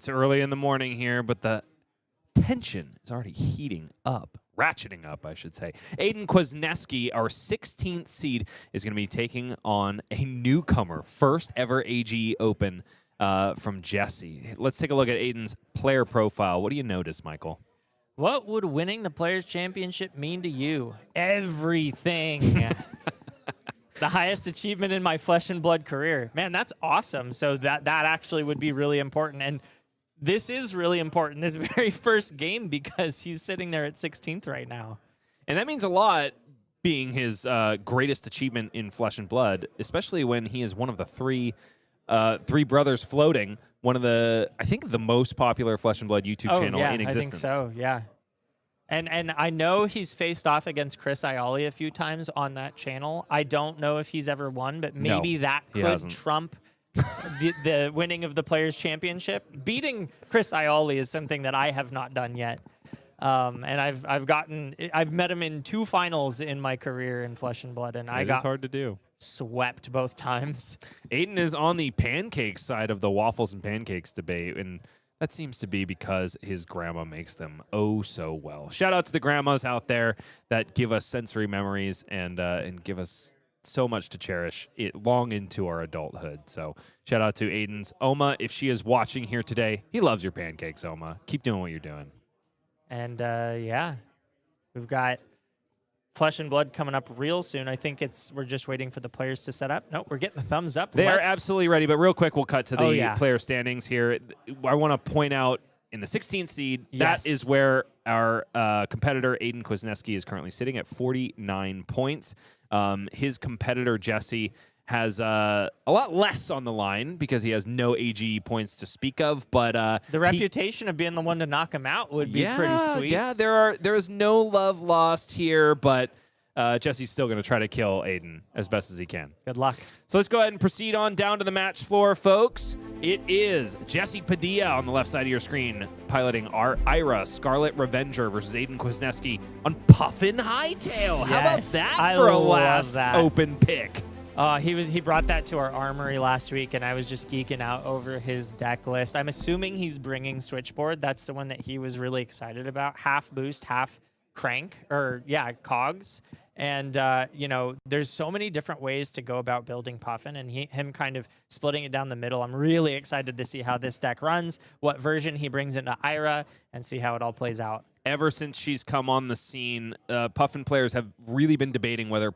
It's early in the morning here, but the tension is already heating up. Ratcheting up, I should say. Aidan Kwasneski, our 16th seed, is going to be taking on a newcomer. First ever AG Open from Jesse. Let's take a look at Aidan's player profile. What do you notice, Michael? What would winning the Players' Championship mean to you? Everything. The highest achievement in my flesh and blood career. Man, that's awesome. So that actually would be really important. And this is really important, this very first game, because he's sitting there at 16th right now. And that means a lot, being his greatest achievement in Flesh and Blood, especially when he is one of the three brothers floating, one of the, I think, the most popular Flesh and Blood YouTube channel in existence. I think so, yeah. And I know he's faced off against Chris Ioli a few times on that channel. I don't know if he's ever won, but maybe that could trump the winning of the Players' Championship. Beating Chris Ioli is something that I have not done yet. And I've met him in 2 finals in my career in Flesh and Blood, and I got hard to do. Swept both times. Aidan is on the pancake side of the waffles and pancakes debate, and that seems to be because his grandma makes them oh so well. Shout out to the grandmas out there that give us sensory memories and give us so much to cherish it long into our adulthood. So shout out to Aidan's Oma. If she is watching here today, he loves your pancakes, Oma. Keep doing what you're doing. And yeah, we've got Flesh and Blood coming up real soon. I think we're just waiting for the players to set up. Nope, we're getting the thumbs up. They are absolutely ready, but real quick, we'll cut to the player standings here. I want to point out in the 16th seed, that is where our competitor, Aidan Kwasneski, is currently sitting at 49 points. His competitor, Jesse, has a lot less on the line because he has no AG points to speak of. But the reputation of being the one to knock him out would be pretty sweet. Yeah, there is no love lost here, but Jesse's still going to try to kill Aidan as best as he can. Good luck. So let's go ahead and proceed on down to the match floor, folks. It is Jesse Padilla on the left side of your screen, piloting our Ira Scarlet Revenger versus Aidan Kwasneski on Puffin Hightail. How about that for a last open pick? He brought that to our armory last week, and I was just geeking out over his deck list. I'm assuming he's bringing Switchboard. That's the one that he was really excited about. Half boost, half crank, or cogs. And, there's so many different ways to go about building Puffin, and him kind of splitting it down the middle. I'm really excited to see how this deck runs, what version he brings into Ira, and see how it all plays out. Ever since she's come on the scene, Puffin players have really been debating whether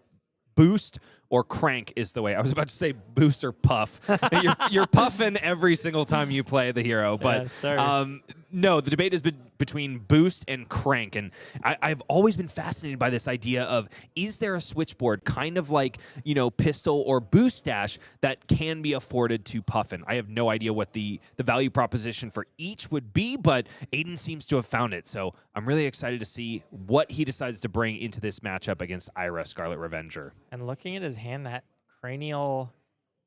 boost or crank is the way. I was about to say boost or puff. You're puffing every single time you play the hero. But no, the debate is between boost and crank. And I've always been fascinated by this idea of, is there a switchboard kind of like, pistol or boost dash that can be afforded to Puffin? I have no idea what the value proposition for each would be, but Aidan seems to have found it. So I'm really excited to see what he decides to bring into this matchup against Ira Scarlet Revenger. And looking at his hand, that cranial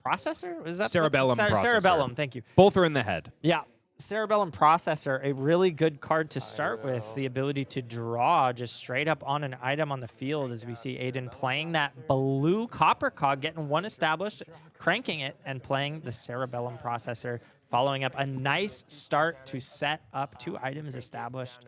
processor? Is that cerebellum processor? Cerebellum, thank you. Both are in the head. Yeah. Cerebellum processor, a really good card to start with. The ability to draw just straight up on an item on the field, as we see Aidan playing that blue copper cog, getting one established, cranking it, and playing the cerebellum processor, following up a nice start to set up 2 items established.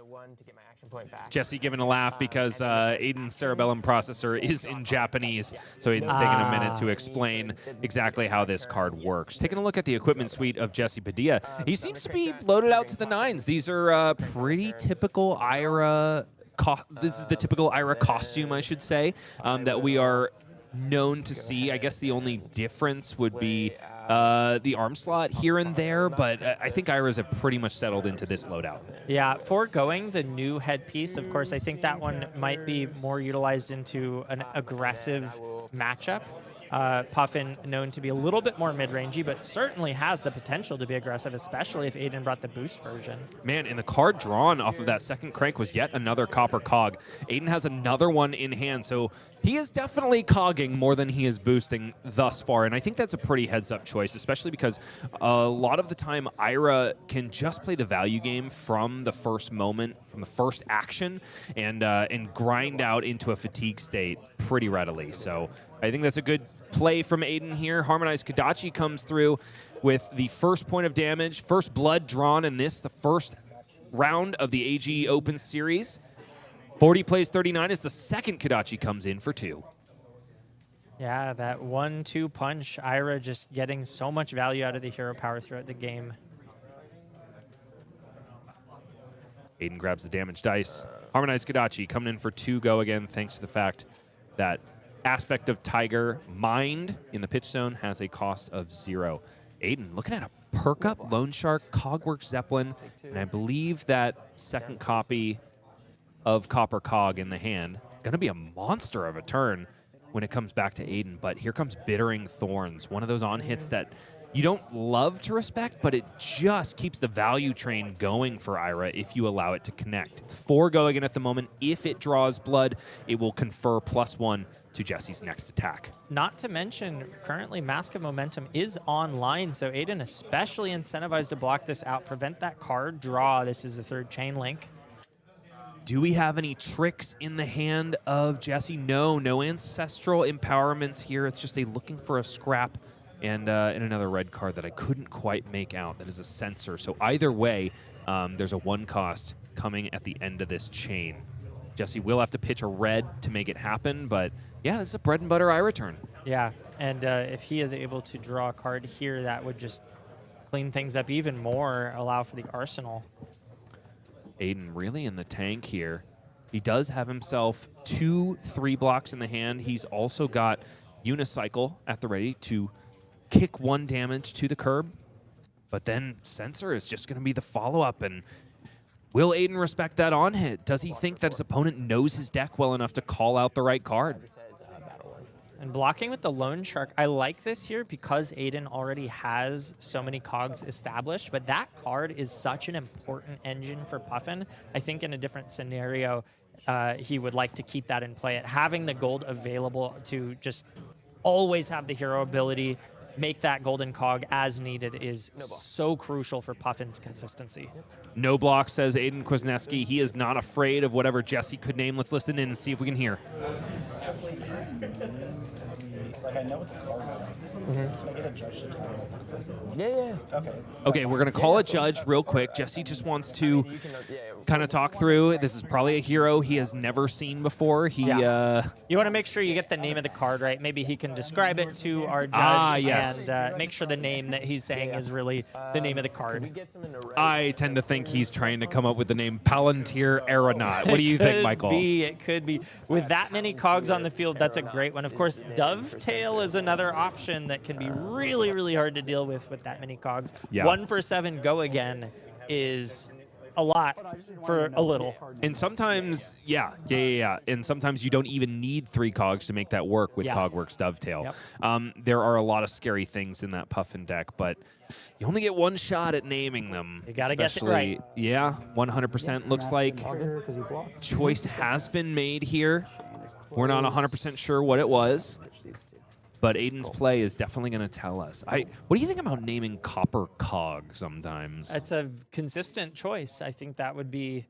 Jesse giving a laugh because Aidan's cerebellum processor is in Japanese, so Aidan's taking a minute to explain exactly how this card works. Taking a look at the equipment suite of Jesse Padilla, he seems to be loaded out to the nines. These are pretty typical Ira. This is the typical Ira costume, I should say, that we are known to see. I guess the only difference would be the arm slot here and there, but I think Ira's have pretty much settled into this loadout. Yeah, foregoing the new headpiece, of course, I think that one might be more utilized into an aggressive matchup. Puffin known to be a little bit more mid-rangey, but certainly has the potential to be aggressive, especially if Aidan brought the boost version. Man, and the card drawn off of that second crank was yet another copper cog. Aidan has another one in hand, so he is definitely cogging more than he is boosting thus far, and I think that's a pretty heads-up choice, especially because a lot of the time Ira can just play the value game from the first moment, from the first action, and grind out into a fatigue state pretty readily. So I think that's a good play from Aidan here. Harmonized Kodachi comes through with the first point of damage, first blood drawn in this, the first round of the AG Open Series. 40 plays 39 as the second Kodachi comes in for 2. Yeah, that 1-2 punch, Ira just getting so much value out of the hero power throughout the game. Aidan grabs the damage dice. Harmonized Kodachi coming in for 2 go again, thanks to the fact that aspect of Tiger Mind in the pitch zone has a cost of 0. Aidan looking at a perk up Lone Shark, Cogworks Zeppelin, and I believe that second copy of Copper Cog in the hand. Going to be a monster of a turn when it comes back to Aidan, but here comes Bittering Thorns, one of those on hits that you don't love to respect, but it just keeps the value train going for Ira if you allow it to connect. It's 4 go again at the moment. If it draws blood, it will confer +1 to Jesse's next attack. Not to mention, currently Mask of Momentum is online, so Aidan especially incentivized to block this out, prevent that card draw. This is the 3rd chain link. Do we have any tricks in the hand of Jesse? No ancestral empowerments here. It's just a looking for a scrap and another red card that I couldn't quite make out. That is a sensor. So either way, there's a 1 cost coming at the end of this chain. Jesse will have to pitch a red to make it happen, but yeah, this is a bread and butter Ira turn. Yeah, and if he is able to draw a card here, that would just clean things up even more, allow for the arsenal. Aidan really in the tank here. He does have himself 2 3 blocks in the hand. He's also got Unicycle at the ready to kick 1 damage to the curb. But then Sensor is just going to be the follow-up. And will Aidan respect that on hit? Does he think that his opponent knows his deck well enough to call out the right card? And blocking with the Lone Shark, I like this here because Aidan already has so many cogs established, but that card is such an important engine for Puffin. I think in a different scenario, he would like to keep that in play. Having the gold available to just always have the hero ability, make that golden cog as needed is so crucial for Puffin's consistency. No block, says Aidan Kwasneski. He is not afraid of whatever Jesse could name. Let's listen in and see if we can hear. Like, I know what the card is. Can I get a judge to tell me? Yeah. Okay. Okay, we're going to call a judge real quick. Jesse just wants to kind of talk through. This is probably a hero he has never seen before. You want to make sure you get the name of the card right. Maybe he can describe it to our judge and make sure the name that he's saying is really the name of the card. I tend to think he's trying to come up with the name Palantir Aeronaut. What do you think, Michael? It could be. With that many cogs on the field, that's a great one. Of course, Dovetail is another option that can be really, really hard to deal with that many cogs. Yeah. 1 for 7 go again is a lot for a little. And sometimes, and sometimes you don't even need 3 cogs to make that work with Cogworks Dovetail. Yep. There are a lot of scary things in that Puffin deck, but you only get 1 shot at naming them. You got to guess it right. Yeah, 100% looks like choice has been made here. We're not 100% sure what it was, but Aidan's play is definitely going to tell us. What do you think about naming Copper Cog sometimes? It's a consistent choice. I think that would be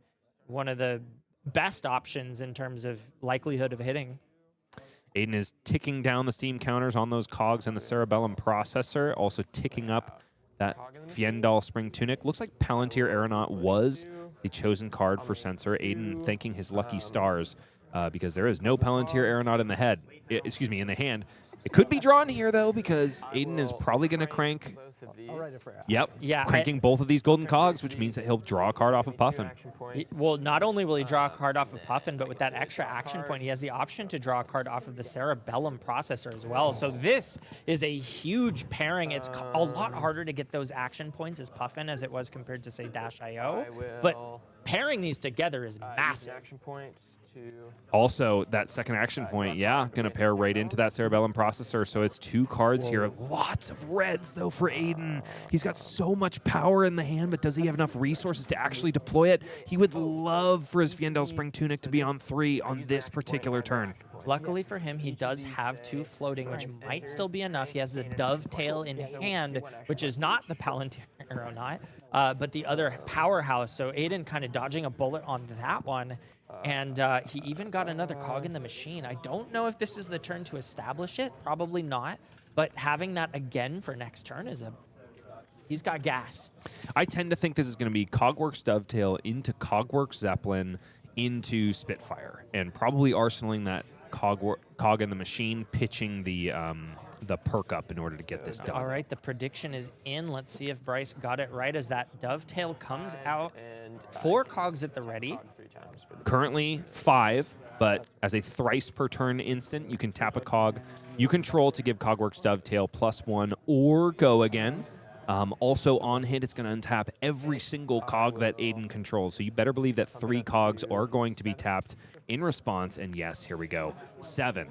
one of the best options in terms of likelihood of hitting. Aidan is ticking down the Steam counters on those cogs and the Cerebellum processor, also ticking up that Fiendal Spring Tunic. Looks like Palantir Aeronaut was the chosen card for Sensor. Aidan thanking his lucky stars because there is no Palantir Aeronaut in the head. In the hand. It could be drawn here, though, because Aidan is probably going to crank. Cranking both of these golden cogs, which means that he'll draw a card off of Puffin. Well, not only will he draw a card off of Puffin, but with that extra action point, he has the option to draw a card off of the Cerebellum processor as well. So this is a huge pairing. It's a lot harder to get those action points as Puffin as it was compared to, say, Dash.io. But pairing these together is massive. Also, that second action point, going to pair right into that Cerebellum processor. So it's 2 cards here. Lots of reds, though, for Aidan. He's got so much power in the hand, but does he have enough resources to actually deploy it? He would love for his Fiendal Spring Tunic to be on 3 on this particular turn. Luckily for him, he does have 2 floating, which might still be enough. He has the dovetail in hand, which is not the Palantir Aeronaut, but the other powerhouse. So Aidan kind of dodging a bullet on that one. And he even got another cog in the machine. I don't know if this is the turn to establish it. Probably not. But having that again for next turn is he's got gas. I tend to think this is going to be Cogworks Dovetail into Cogworks Zeppelin into Spitfire, and probably arsenaling that cog in the machine, pitching the perk up in order to get this done. All right, the prediction is in. Let's see if Bryce got it right as that dovetail comes out. 4 cogs at the ready. Currently 5, but as a thrice per turn instant, you can tap a cog you control to give Cogworks Dovetail +1 or go again. Also on hit, it's going to untap every single cog that Aidan controls. So you better believe that 3 cogs are going to be tapped in response. And yes, here we go. 7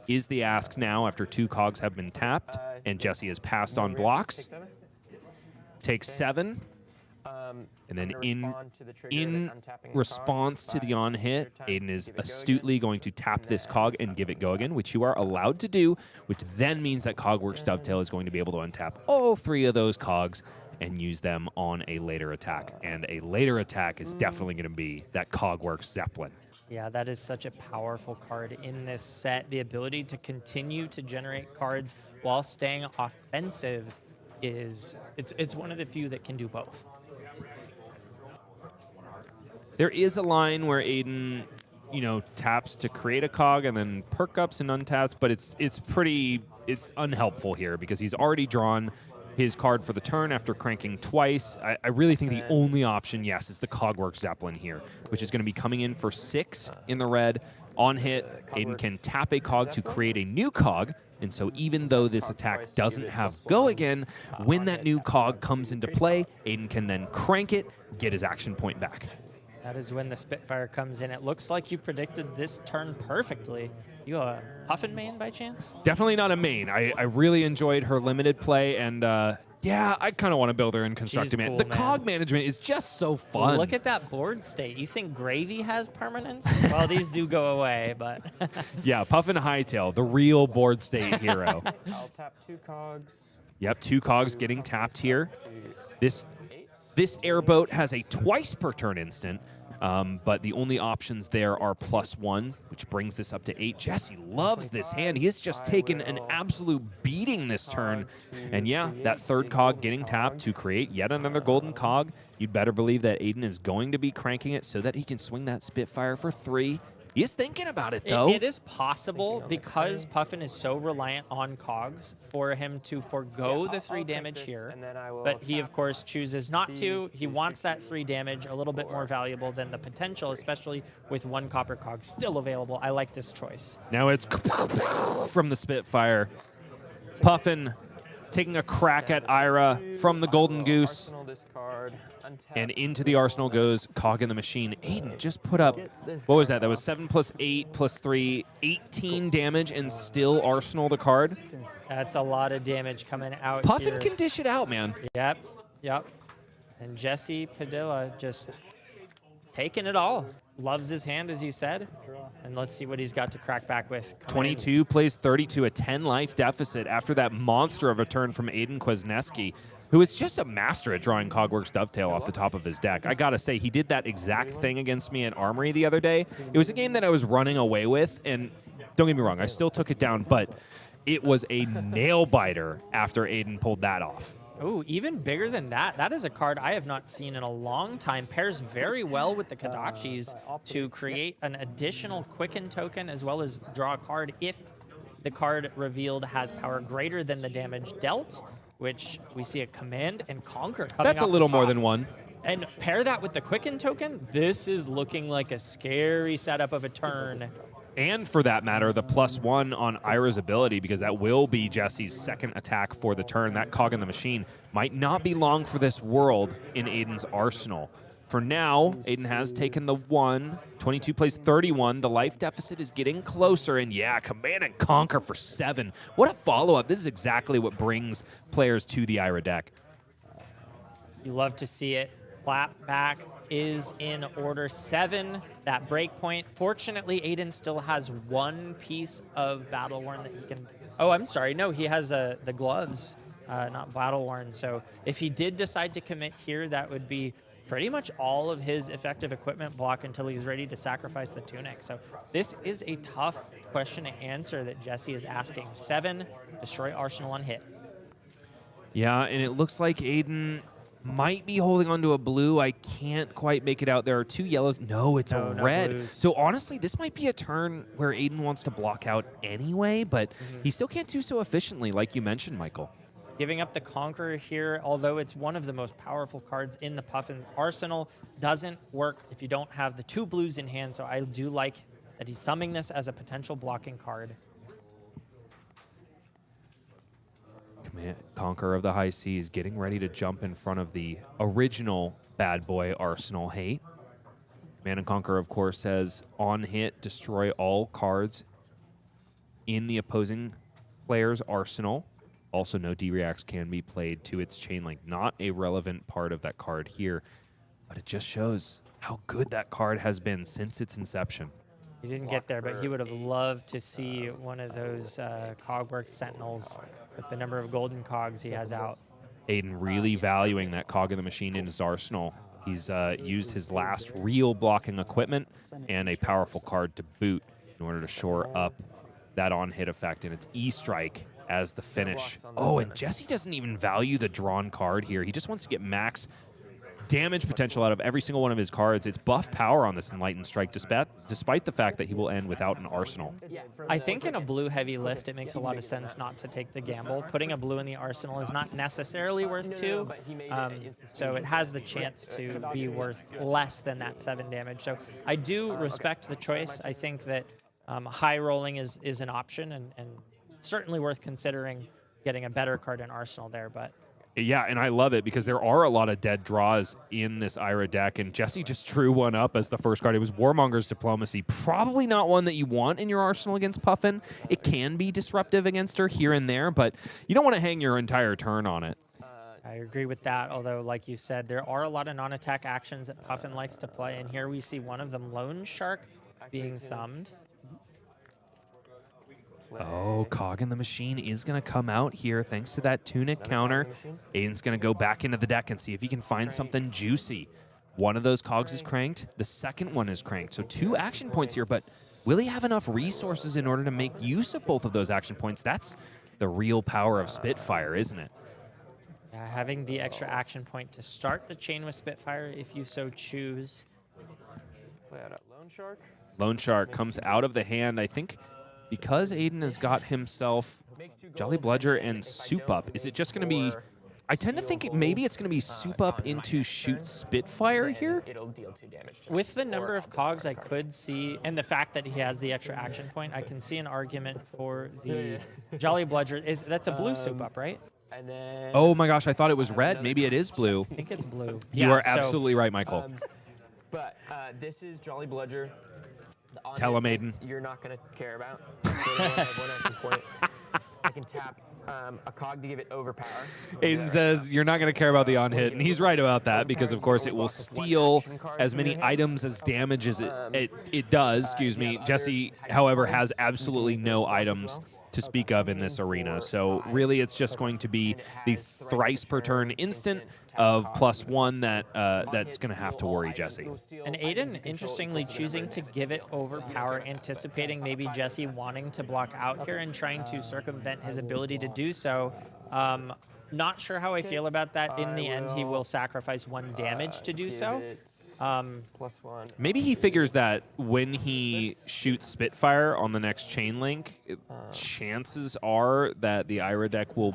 is the ask now after 2 cogs have been tapped. And Jesse has passed on blocks. Takes 7. And then in response to the on hit, Aidan is astutely going to tap this cog and give it go again, which you are allowed to do, which then means that Cogworks Dovetail is going to be able to untap all 3 of those cogs and use them on a later attack. And a later attack is definitely going to be that Cogworks Zeppelin. Yeah, that is such a powerful card in this set. The ability to continue to generate cards while staying offensive it's one of the few that can do both. There is a line where Aidan, taps to create a cog and then perk ups and untaps, but it's unhelpful here because he's already drawn his card for the turn after cranking twice. I really think the only option, yes, is the Cogworks Zeppelin here, which is going to be coming in for 6 in the red. On hit, Aidan can tap a cog to create a new cog. And so even though this attack doesn't have go again, when that new cog comes into play, Aidan can then crank it, get his action point back. That is when the Spitfire comes in. It looks like you predicted this turn perfectly. You a Puffin main by chance? Definitely not a main. I really enjoyed her limited play, and yeah, I kind of want to build her in Constructed Man. Cool, the man. cog management is just so fun. Look at that board state. You think Gravy has permanence? Well, these do go away, but... Yeah, Puffin Hightail, the real board state hero. I'll tap 2 cogs. Yep, 2 cogs getting tapped here. This airboat has a twice per turn instant, but the only options there are +1, which brings this up to 8. Jesse loves this hand. He has just taken an absolute beating this turn. And yeah, that 3rd cog getting tapped to create yet another golden cog. You'd better believe that Aidan is going to be cranking it so that he can swing that Spitfire for 3. He is thinking about it, though. It is possible, because Puffin is so reliant on cogs, for him to forego the 3 damage here. But he, of course, chooses not to. He wants that 3 damage a little bit more valuable than the potential, especially with 1 copper cog still available. I like this choice. Now it's from the Spitfire. Puffin taking a crack at Ira from the Golden Goose. And into the arsenal goes cog in the machine. Aidan just put up, what was that? That was 7 + 8 + 3, 18 damage, and still arsenal the card. That's a lot of damage coming out Puffin here. can dish it out, man. Yep. And Jesse Padilla just taking it all. Loves his hand, as you said. And let's see what he's got to crack back with. 22 plays 32, a 10 life deficit after that monster of a turn from Aidan Kwasneski, who is just a master at drawing Cogworks Dovetail off the top of his deck. I gotta say, he did that exact thing against me at Armory the other day. It was a game that I was running away with, and don't get me wrong, I still took it down, but it was a nail biter after Aidan pulled that off. Oh, even bigger than that. That is a card I have not seen in a long time. Pairs very well with the Kodachis to create an additional Quicken token as well as draw a card if the card revealed has power greater than the damage dealt, which we see a Command and Conquer coming That's a off little the more top. than 1. And pair that with the Quicken token, this is looking like a scary setup of a turn. And for that matter, the +1 on Ira's ability, because that will be Jesse's 2nd attack for the turn. That cog in the machine might not be long for this world in Aidan's arsenal. For now, Aidan has taken the 1. 22 plays 31. The life deficit is getting closer. And yeah, Command and Conquer for 7. What a follow-up. This is exactly what brings players to the Ira deck. You love to see it. clap back is in order. 7, that break point. Fortunately, Aidan still has 1 piece of battle worn that he can. Oh, I'm sorry. No, he has the gloves, not battle worn. So if he did decide to commit here, that would be pretty much all of his effective equipment block until he's ready to sacrifice the tunic. So this is a tough question to answer that Jesse is asking. 7, destroy Arsenal on hit. Yeah, and it looks like Aidan might be holding onto a blue. I can't quite make it out. There are 2 yellows. No, it's a No red. blues. So honestly, this might be a turn where Aidan wants to block out anyway, but he still can't do so efficiently, like you mentioned, Michael. Giving up the Conqueror here, although it's one of the most powerful cards in the Puffin's arsenal, doesn't work if you don't have the 2 blues in hand, so I do like that he's thumbing this as a potential blocking card. Conqueror of the High Seas getting ready to jump in front of the original bad boy Arsenal hate. Command and Conquer, of course, says on hit, destroy all cards in the opposing player's arsenal. Also, no D-reacts can be played to its chain link. Not a relevant part of that card here, but it just shows how good that card has been since its inception. He didn't get there, but he would have loved to see one of those Cogwork Sentinels with the number of golden cogs he has out. Aidan really valuing that cog in the machine in his arsenal. He's used his last real blocking equipment and a powerful card to boot in order to shore up that on-hit effect, and it's E-Strike as the finish. Oh, and Jesse doesn't even value the drawn card here. He just wants to get max damage potential out of every single one of his cards. It's buff power on this Enlightened Strike, despite the fact that he will end without an arsenal. I think in a blue-heavy list, it makes a lot of sense not to take the gamble. Putting a blue in the arsenal is not necessarily worth 2, so it has the chance to be worth less than that 7 damage. So I do respect the choice. I think that high rolling is an option and certainly worth considering getting a better card in arsenal there, but Yeah, and I love it because there are a lot of dead draws in this Ira deck, and Jesse just drew one up as the first card. It was Warmonger's Diplomacy. Probably not one that you want in your arsenal against Puffin. It can be disruptive against her here and there, but you don't want to hang your entire turn on it. I agree with that, although, like you said, there are a lot of non-attack actions that Puffin likes to play, and here we see one of them, Lone Shark, being thumbed. Oh, Cog in the Machine is going to come out here thanks to that Tunic counter. Aidan's going to go back into the deck and see if he can find something juicy. One of those Cogs is cranked. The second one is cranked. So 2 action points here, but will he have enough resources in order to make use of both of those action points? That's the real power of Spitfire, isn't it? Having the extra action point to start the chain with Spitfire, if you so choose. Lone Shark comes out of the hand, I think, because Aidan has got himself Jolly Bludger and Soup Up. Is it just going to be... I tend to think maybe it's going to be Soup Up into Shoot Spitfire here. With the number of cogs I could see, and the fact that he has the extra action point, I can see an argument for the Jolly Bludger. That's a blue Soup Up, right? Oh my gosh, I thought it was red. Maybe it is blue. I think it's blue. You are absolutely right, Michael. But this is Jolly Bludger. Tell him, Aidan. You're not going to care about. One action point. I can tap a cog to give it overpower. Aidan says you're not going to care about the on-hit, and he's right about that because, of course, it will steal as many items as damage as it does. Excuse me. Jesse, however, has absolutely no items to speak of in this arena. So really, it's just going to be the thrice per turn instant of +1 that's going to have to worry Jesse. And Aidan, interestingly, choosing to give it overpower, anticipating maybe Jesse wanting to block out here and trying to circumvent his ability to do so. Not sure how I feel about that. In the end, he will sacrifice 1 damage to do so. +1. Maybe he figures that when he shoots Spitfire on the next chain link, chances are that the Ira deck will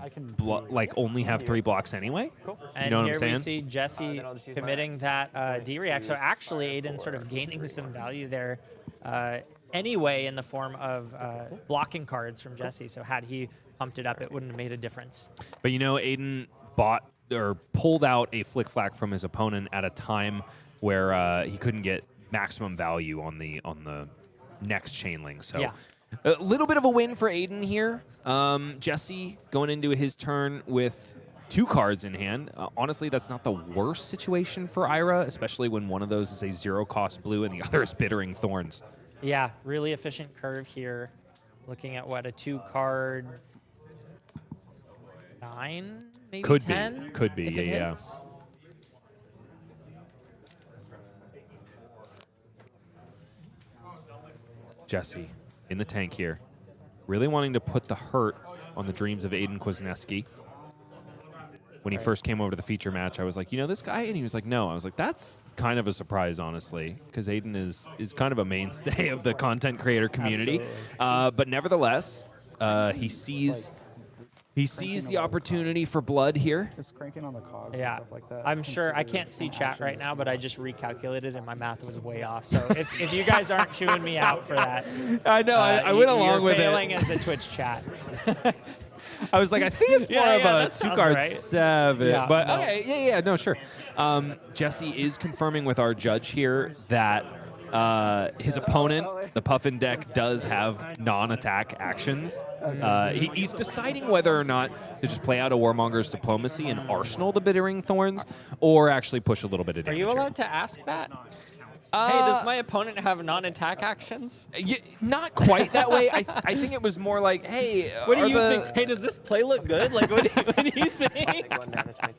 only have 3 blocks anyway. And you know what I'm here saying? we see Jesse committing that D-react. So actually, Aidan sort of gaining some value there anyway in the form of blocking cards from Jesse. So had he pumped it up, it wouldn't have made a difference. But you know, Aidan pulled out a Flick Flack from his opponent at a time where he couldn't get maximum value on the next chain link. So yeah. A little bit of a win for Aidan here. Jesse going into his turn with 2 cards in hand. Honestly, that's not the worst situation for Ira, especially when one of those is a 0-cost blue and the other is Bittering Thorns. Yeah, really efficient curve here. Looking at what, a 2-card 9, maybe Could 10? be. Could be, if it yeah. hits? Jesse in the tank here. Really wanting to put the hurt on the dreams of Aidan Kwasneski. When he first came over to the feature match, I was like, you know this guy? And he was like, no. I was like, that's kind of a surprise, honestly, because Aidan is kind of a mainstay of the content creator community. But nevertheless, he sees the opportunity for blood here. Just cranking on the cogs Yeah, and stuff like that. I'm sure. I can't see chat right now, but I just recalculated and my math was way off. So if you guys aren't chewing me out for that, I know. I went along with you're failing it. as a Twitch chat. I was like, I think it's more Yeah, of yeah, a that sounds 2-card right. 7. Yeah, but no. okay, yeah, no, sure. Jesse is confirming with our judge here that his opponent, the Puffin deck, does have non-attack actions. He's deciding whether or not to just play out a Warmonger's Diplomacy and arsenal the Bittering Thorns, or actually push a little bit of Are damage. you here. allowed to ask that? Hey, does my opponent have non-attack actions? Not quite that way. I think it was more like, hey, What do are you the- think? Hey, does this play look good? Like, what do you think? Take 1 damage, thank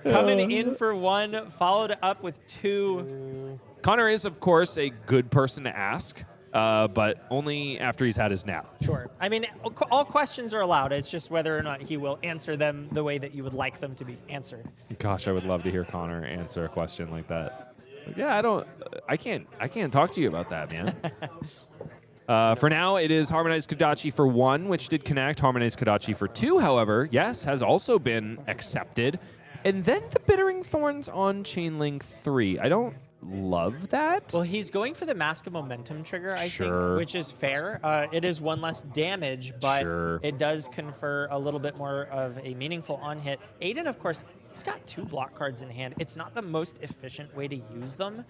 you. Coming in for 1, followed up with 2. Connor is, of course, a good person to ask, but only after he's had his nap. Sure. I mean, all questions are allowed. It's just whether or not he will answer them the way that you would like them to be answered. Gosh, I would love to hear Connor answer a question like that. Like, yeah, I can't talk to you about that, man. For now, it is Harmonized Kodachi for 1, which did connect. Harmonized Kodachi for 2, however, yes, has also been accepted. And then the Bittering Thorns on Chainlink 3. I don't love that. Well, he's going for the Mask of Momentum trigger, I Sure. think, which is fair. It is 1 less damage, but Sure. it does confer a little bit more of a meaningful on-hit. Aidan, of course, he's got 2 block cards in hand. It's not the most efficient way to use them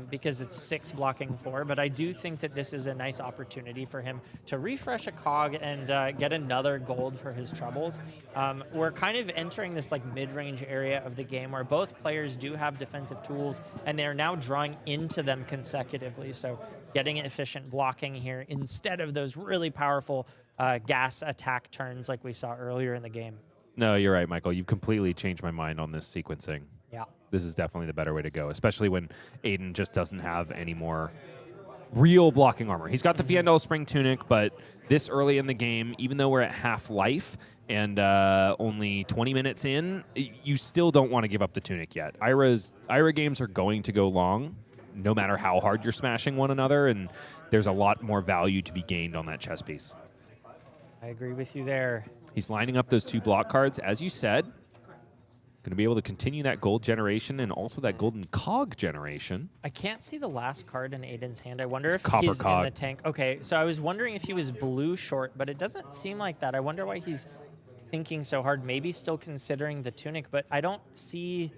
because it's 6 blocking 4, but I do think that this is a nice opportunity for him to refresh a cog and get another gold for his troubles. We're kind of entering this like mid-range area of the game where both players do have defensive tools and they're now drawing into them consecutively. So getting efficient blocking here instead of those really powerful gas attack turns like we saw earlier in the game. No, you're right, Michael. You've completely changed my mind on this sequencing. Yeah. This is definitely the better way to go, especially when Aidan just doesn't have any more real blocking armor. He's got the Fiendal Spring Tunic, but this early in the game, even though we're at half life and only 20 minutes in, you still don't want to give up the Tunic yet. Ira games are going to go long, no matter how hard you're smashing one another, and there's a lot more value to be gained on that chess piece. I agree with you there. He's lining up those 2 block cards, as you said. Going to be able to continue that gold generation and also that golden cog generation. I can't see the last card in Aidan's hand. I wonder It's if copper he's cog. in the tank. Okay, so I was wondering if he was blue short, but it doesn't seem like that. I wonder why he's thinking so hard. Maybe still considering the tunic, but I don't see...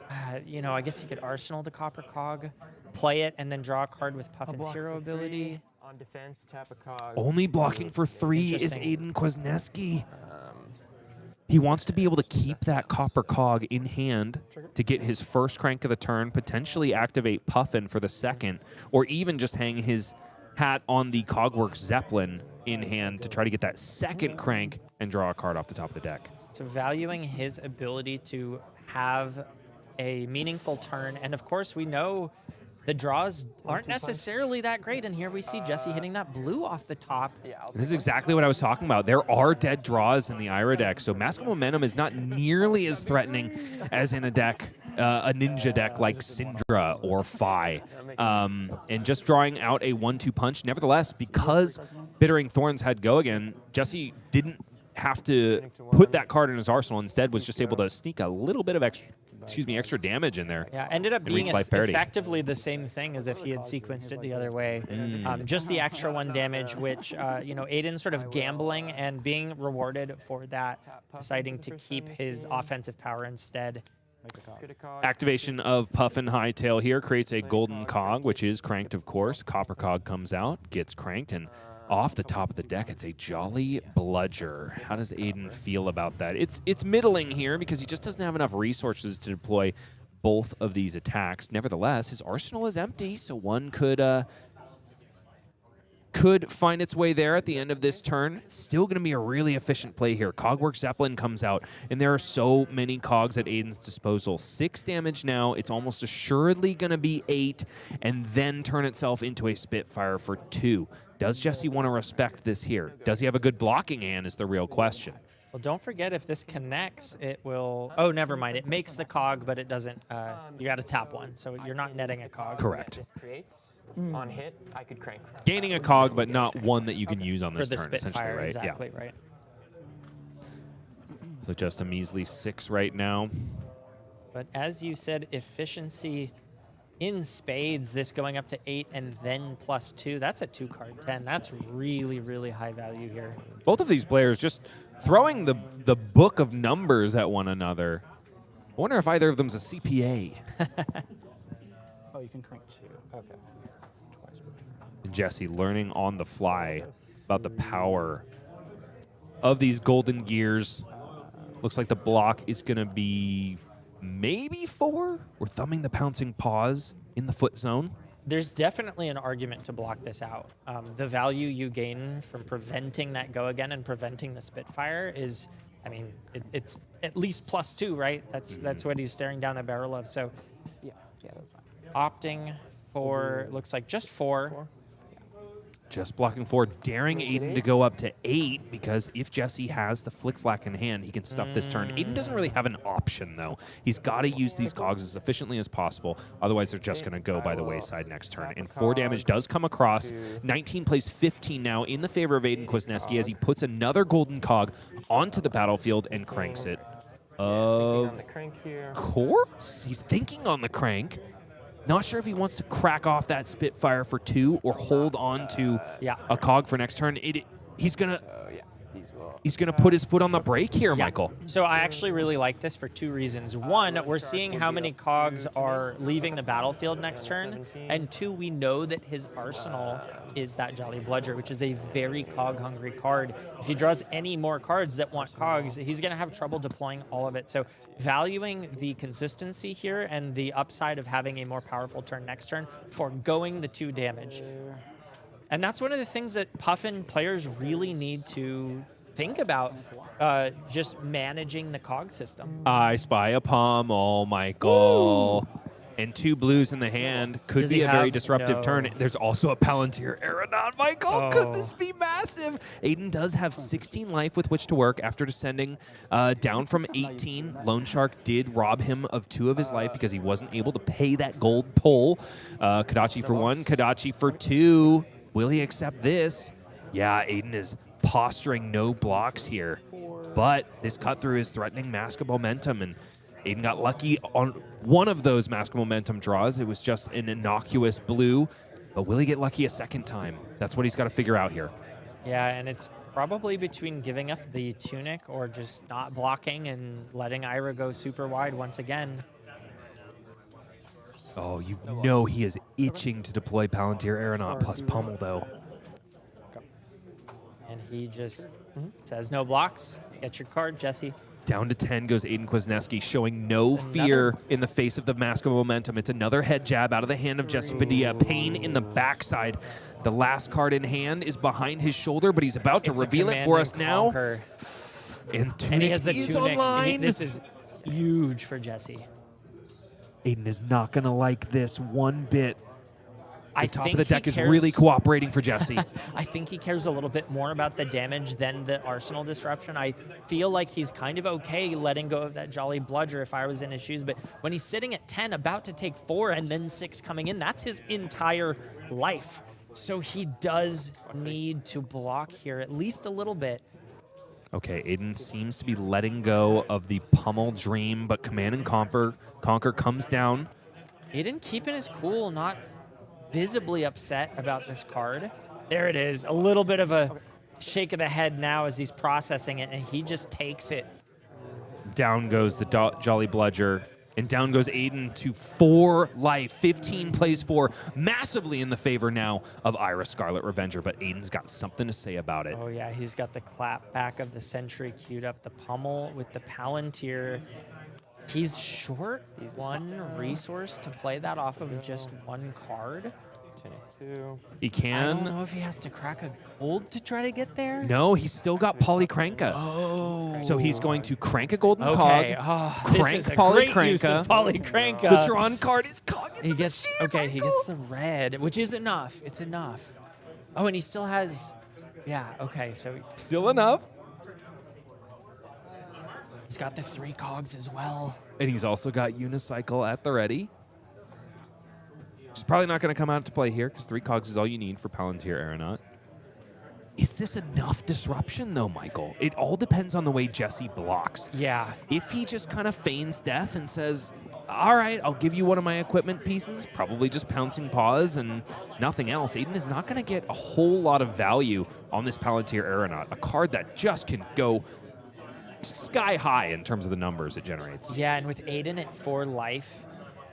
I guess he could arsenal the copper cog, play it, and then draw a card with Puffin's Block hero for 3. ability. On defense, tap a cog. Only blocking for 3 is Interesting. Aidan Kwasneski. He wants to be able to keep that copper cog in hand to get his first crank of the turn, potentially activate Puffin for the second, or even just hang his hat on the Cogworks Zeppelin in hand to try to get that second crank and draw a card off the top of the deck. So valuing his ability to have a meaningful turn. And of course, we know the draws aren't necessarily that great. And here we see Jesse hitting that blue off the top. This is exactly what I was talking about. There are dead draws in the Ira deck, so Mask of Momentum is not nearly as threatening as in a deck, a ninja deck like Syndra or Phi. And just drawing out a 1-2 punch. Nevertheless, because Bittering Thorns had go again, Jesse didn't have to put that card in his arsenal. Instead, was just able to sneak a little bit of extra damage in there. Yeah, ended up and being reach life parity. effectively the same thing as if he had sequenced it the other way. Just the extra 1 damage, which, Aidan sort of gambling and being rewarded for that, deciding to keep his offensive power instead. Activation of Puffin Hightail here creates a golden cog, which is cranked, of course. Copper cog comes out, gets cranked, and Off the top of the deck, it's a Jolly Bludger. How does Aidan feel about that? It's middling here because he just doesn't have enough resources to deploy both of these attacks. Nevertheless, his arsenal is empty, so one could find its way there at the end of this turn. It's still going to be a really efficient play here. Cogwork Zeppelin comes out, and there are so many cogs at Aidan's disposal. 6 damage now. It's almost assuredly going to be 8, and then turn itself into a Spitfire for 2. Does Jesse want to respect this here? Does he have a good blocking hand is the real question. Well, don't forget, if this connects, it will... Oh, never mind. It makes the cog, but it doesn't... you got to tap one, so you're not netting a cog. Correct. This creates on hit, I could crank. Gaining a cog, but not one that you can use on this For the turn, essentially, Spitfire, right? exactly, right. So just a measly 6 right now. But as you said, efficiency in spades, this going up to 8 and then +2, that's a 2-card 10. That's really, really high value here. Both of these players just throwing the book of numbers at one another. I wonder if either of them's a CPA. Oh, you can crank 2. Okay. Jesse learning on the fly about the power of these golden gears. Looks like the block is going to be maybe 4. We're thumbing the pouncing paws in the foot zone. There's definitely an argument to block this out. The value you gain from preventing that go again and preventing the Spitfire is, I mean, it's at least +2, right? That's what he's staring down the barrel of. So Yeah, that's fine. opting for, looks like just 4. Just blocking 4, daring Aidan to go up to 8, because if Jesse has the Flick Flack in hand, he can stuff this turn. Aidan doesn't really have an option, though. He's got to use these cogs as efficiently as possible, otherwise they're just going to go by the wayside next turn. And 4 damage does come across. 19 plays 15 now in the favor of Aidan Kwasneski as he puts another golden cog onto the battlefield and cranks it. On the crank here. Course? He's thinking on the crank. Not sure if he wants to crack off that Spitfire for 2 or hold on to a cog for next turn. He's gonna put his foot on the brake here, Michael. So I actually really like this for 2 reasons. 1, we're seeing how many cogs are leaving the battlefield next turn. And 2, we know that his arsenal is that Jolly Bludger, which is a very cog-hungry card. If he draws any more cards that want cogs, he's going to have trouble deploying all of it. So valuing the consistency here and the upside of having a more powerful turn next turn, foregoing the 2 damage. And that's one of the things that Puffin players really need to think about, just managing the cog system. I spy a pommel, Michael. Woo! And 2 blues in the hand could be a very disruptive turn. There's also a Palantir Aeronaut, Michael. Could this be massive? Aidan does have 16 life with which to work after descending down from 18. Loan Shark did rob him of 2 of his life because he wasn't able to pay that gold toll. Kadachi for 1, Kadachi for 2. Will he accept this? Yeah, Aidan is posturing no blocks here. But this cut through is threatening Mask of Momentum, and Aidan got lucky on one of those Mask of Momentum draws. It was just an innocuous blue, but will he get lucky a second time? That's what he's got to figure out here. Yeah, and it's probably between giving up the Tunic or just not blocking and letting Ira go super wide once again. Oh, you know he is itching to deploy Palantir Aeronaut plus Pummel, though. And he just says no blocks. Get your card, Jesse. Down to 10 goes Aidan Kwasneski, showing no fear in the face of the Mask of Momentum. It's another head jab out of the hand of Jesse Padilla. Pain in the backside. The last card in hand is behind his shoulder, but he's about to reveal it for us now. And Tunic he has the is Tunic. online. This is huge for Jesse. Aidan is not going to like this one bit. The top of the think deck he is cares- really cooperating for Jesse. I think he cares a little bit more about the damage than the arsenal disruption. I feel like he's kind of okay letting go of that Jolly Bludger if I was in his shoes. But when he's sitting at 10, about to take 4 and then 6 coming in, that's his entire life. So he does need to block here at least a little bit. Okay, Aidan seems to be letting go of the Pummel Dream, but Command and Conquer comes down. Aidan keeping his cool, not visibly upset about this card. There it is. A little bit of a shake of the head now as he's processing it, and he just takes it. Down goes the Jolly Bludger. And down goes Aidan to 4 life. 15 plays 4. Massively in the favor now of Ira Scarlet Revenger, but Aidan's got something to say about it. Oh, yeah, he's got the clap back of the Sentry queued up, the pummel with the Palantir. He's short 1 resource to play that off of just 1 card. 2. He I can. don't know if he has to crack a gold to try to get there. No, he's still got Polycranka. Oh. So he's going to crank a golden Okay. cog, Oh, this crank is a great use of Polycranka. Polycranka. The drawn card is cog. He gets he gets the red, which is enough. It's enough. Oh, and he still has, yeah. Okay, so Still enough. he's got the 3 cogs as well. And he's also got Unicycle at the ready. Which is probably not going to come out to play here because 3 cogs is all you need for Palantir Aeronaut. Is this enough disruption, though, Michael? It all depends on the way Jesse blocks. Yeah. If he just kind of feigns death and says, all right, I'll give you one of my equipment pieces, probably just Pouncing Paws and nothing else, Aidan is not going to get a whole lot of value on this Palantir Aeronaut, a card that just can go sky high in terms of the numbers it generates. Yeah, and with Aidan at 4 life,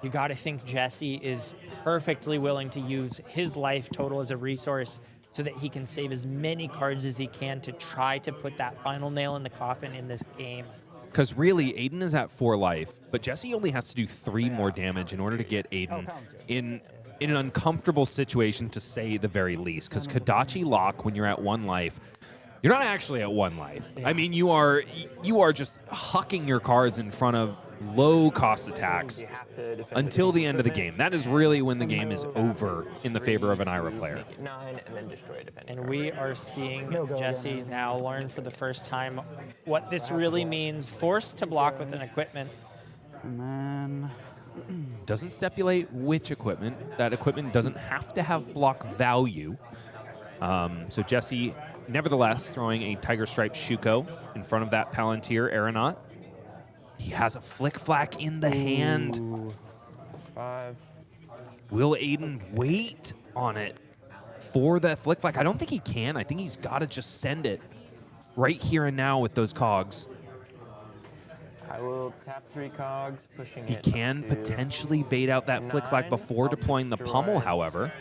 you got to think Jesse is perfectly willing to use his life total as a resource so that he can save as many cards as he can to try to put that final nail in the coffin in this game. Because really, Aidan is at 4 life, but Jesse only has to do 3 more damage in order to get Aidan in an uncomfortable situation, to say the very least. Because Kodachi Lock, when you're at 1 life, you're not actually at 1 life. Yeah. I mean, you are just hucking your cards in front of low-cost attacks You have to defend until the base end of the equipment. game. That is really when the game is over in the favor of an Ira player. Make it 9 and then destroy a defending And card. we are seeing Jesse now learn for the first time what this really means. Forced to block with an equipment. And then Doesn't stipulate which equipment. That equipment doesn't have to have block value. So Jesse, nevertheless, throwing a Tiger Stripe Shuko in front of that Palantir Aeronaut. He has a Flick Flack in the hand. 5. Will Aidan wait on it for that Flick Flack? I don't think he can. I think he's got to just send it right here and now with those cogs. I will tap 3 cogs, pushing He it can up to potentially bait out that Flick Flack 9. before I'll deploying the pummel, destroy, however.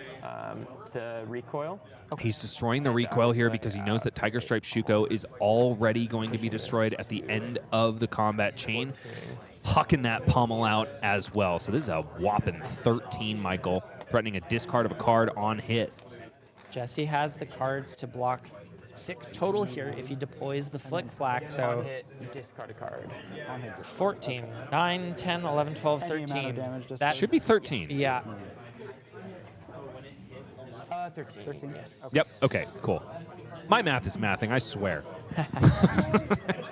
The recoil. He's destroying the recoil here because he knows that Tiger Stripe Shuko is already going to be destroyed at the end of the combat chain. Hucking that pummel out as well. So this is a whopping 13, Michael, threatening a discard of a card on hit. Jesse has the cards to block 6 total here if he deploys the Flick Flack. On So hit, discard a card. 14, 9, 10, 11, 12, Any amount of 13. damage, just That Should be 13. Yeah. 13. Yes. Yep, okay, cool. My math is mathing, I swear.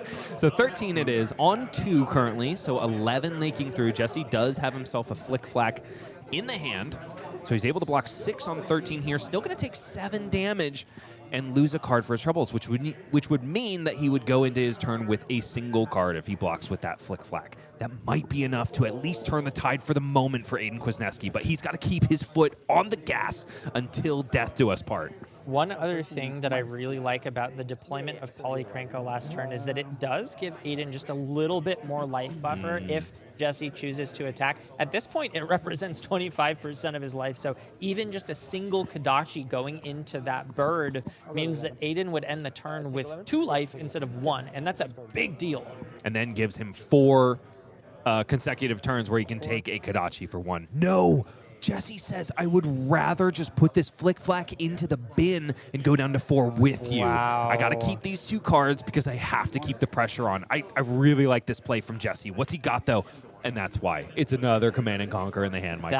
So 13 it is, on 2 currently, so 11 leaking through. Jesse does have himself a Flick Flack in the hand, so he's able to block 6 on 13 here. Still going to take 7 damage and lose a card for his troubles, which would mean that he would go into his turn with a single card if he blocks with that Flick Flack. That might be enough to at least turn the tide for the moment for Aidan Kwasneski, but he's got to keep his foot on the gas until death do us part. One other thing that I really like about the deployment of Polycranko last turn is that it does give Aidan just a little bit more life buffer if Jesse chooses to attack. At this point, it represents 25% of his life, so even just a single Kodachi going into that bird means that Aidan would end the turn with 2 life instead of 1, and that's a big deal. And then gives him 4 consecutive turns where he can take a Kodachi for 1. No! Jesse says, I would rather just put this Flick Flack into the bin and go down to 4 with you. Wow. I got to keep these 2 cards because I have to keep the pressure on. I really like this play from Jesse. What's he got, though? And that's why. It's another Command and Conquer in the hand, Michael.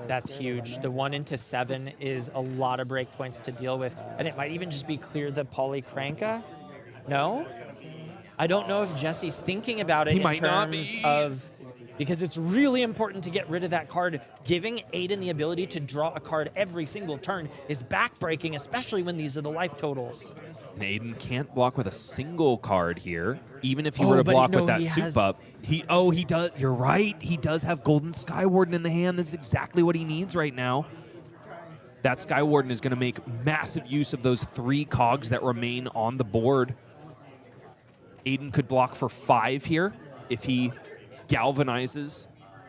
That's huge. The 1 into 7 is a lot of breakpoints to deal with, and it might even just be clear the Polycranka. No? I don't know if Jesse's thinking about it He in might not terms be. of, because it's really important to get rid of that card. Giving Aidan the ability to draw a card every single turn is backbreaking, especially when these are the life totals. And Aidan can't block with a single card here, even if he were to but block no, with that he soup has- up. He does. You're right. He does have Golden Skywarden in the hand. This is exactly what he needs right now. That Skywarden is going to make massive use of those 3 cogs that remain on the board. Aidan could block for 5 here if he galvanizes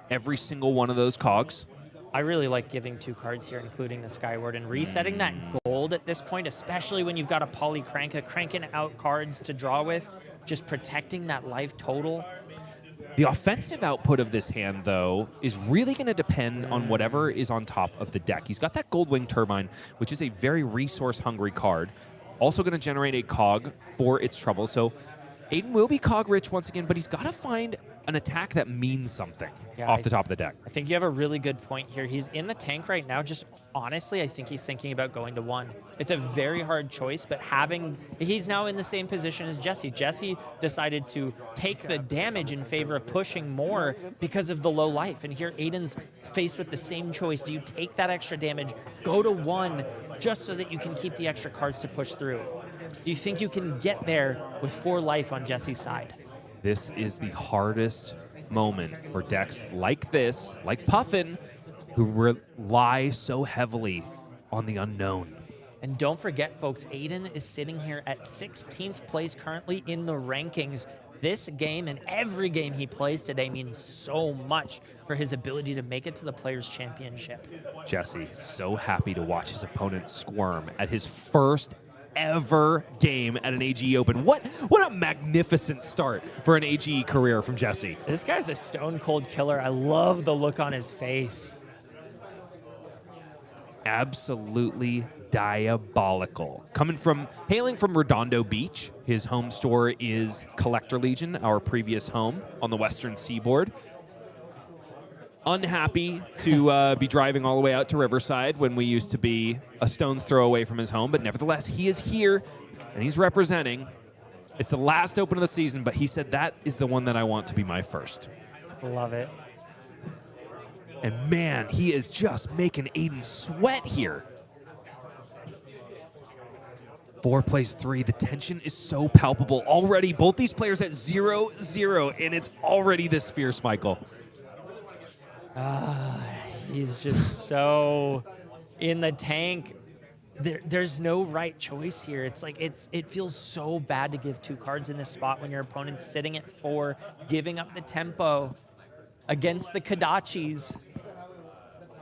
every single one of those cogs. I really like giving 2 cards here, including the Skyward, and resetting that gold at this point, especially when you've got a Poly Cranka cranking out cards to draw with, just protecting that life total. The offensive output of this hand, though, is really going to depend on whatever is on top of the deck. He's got that Goldwing Turbine, which is a very resource-hungry card. Also going to generate a cog for its trouble. So Aidan will be cog-rich once again, but he's got to find an attack that means something off the top of the deck. I think you have a really good point here. He's in the tank right now. Just honestly, I think he's thinking about going to 1. It's a very hard choice, but he's now in the same position as Jesse. Jesse decided to take the damage in favor of pushing more because of the low life. And here Aidan's faced with the same choice. Do you take that extra damage, go to 1, just so that you can keep the extra cards to push through? Do you think you can get there with 4 life on Jesse's side? This is the hardest moment for decks like this, like Puffin, who rely so heavily on the unknown. And don't forget, folks, Aidan is sitting here at 16th place currently in the rankings. This game and every game he plays today means so much for his ability to make it to the Players' Championship. Jesse, so happy to watch his opponent squirm at his first ever game at an AGE Open. What a magnificent start for an AGE career from Jesse. This guy's a stone-cold killer. I love the look on his face. Absolutely diabolical. Hailing from Redondo Beach, his home store is Collector Legion, our previous home on the Western Seaboard. Unhappy to be driving all the way out to Riverside when we used to be a stone's throw away from his home, but nevertheless, he is here and he's representing. It's the last Open of the season, but he said that is the one that I want to be my first. Love it. And man, he is just making Aidan sweat here. 4 plays 3. The tension is so palpable already. Both these players at 0-0, and it's already this fierce, Michael. He's just so in the tank. There's no right choice here. It's like it feels so bad to give 2 cards in this spot when your opponent's sitting at 4, giving up the tempo against the Kodachis.